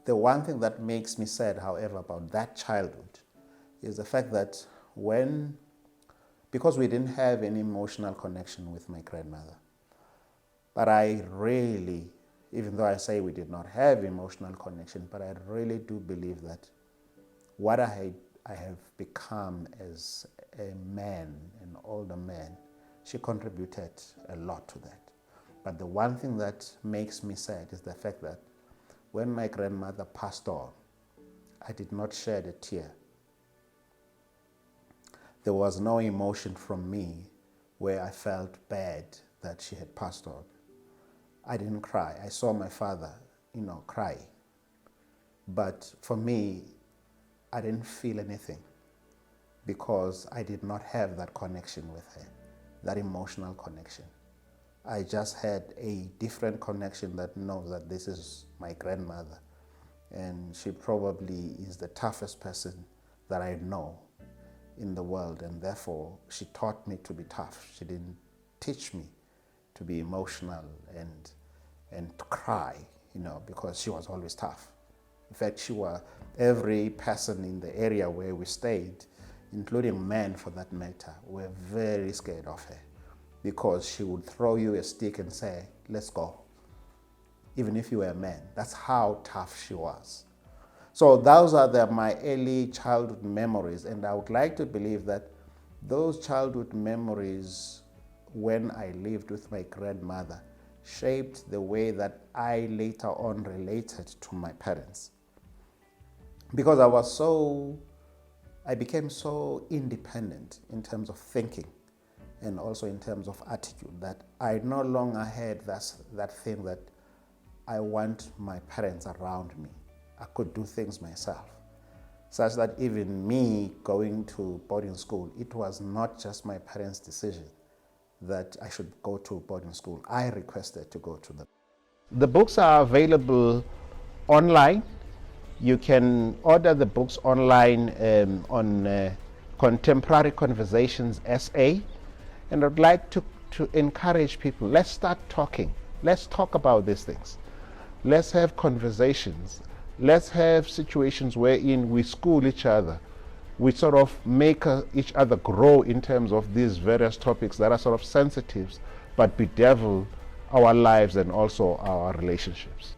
The one thing that makes me sad, however, about that childhood is the fact that because we didn't have any emotional connection with my grandmother, but I really, even though I say we did not have emotional connection, but I really do believe that what I have become as a man, an older man, she contributed a lot to that. But the one thing that makes me sad is the fact that when my grandmother passed on, I did not shed a tear. There was no emotion from me where I felt bad that she had passed on. I didn't cry. I saw my father, cry. But for me, I didn't feel anything because I did not have that connection with her, that emotional connection. I just had a different connection that knows that this is my grandmother, and she probably is the toughest person that I know in the world, and therefore she taught me to be tough. She didn't teach me to be emotional and to cry, because she was always tough. In fact, every person in the area where we stayed, including men for that matter, were very scared of her, because she would throw you a stick and say, let's go, even if you were a man. That's how tough she was. So those are my early childhood memories, and I would like to believe that those childhood memories, when I lived with my grandmother, shaped the way that I later on related to my parents. Because I became so independent in terms of thinking and also in terms of attitude, that I no longer had that thing that I want my parents around me. I could do things myself, such that even me going to boarding school, it was not just my parents' decision that I should go to boarding school. I requested to go to them. The books are available online. You can order the books online on Contemporary Conversations SA. And I'd like to encourage people, let's start talking. Let's talk about these things. Let's have conversations. Let's have situations wherein we school each other. We sort of make each other grow in terms of these various topics that are sort of sensitive but bedevil our lives and also our relationships.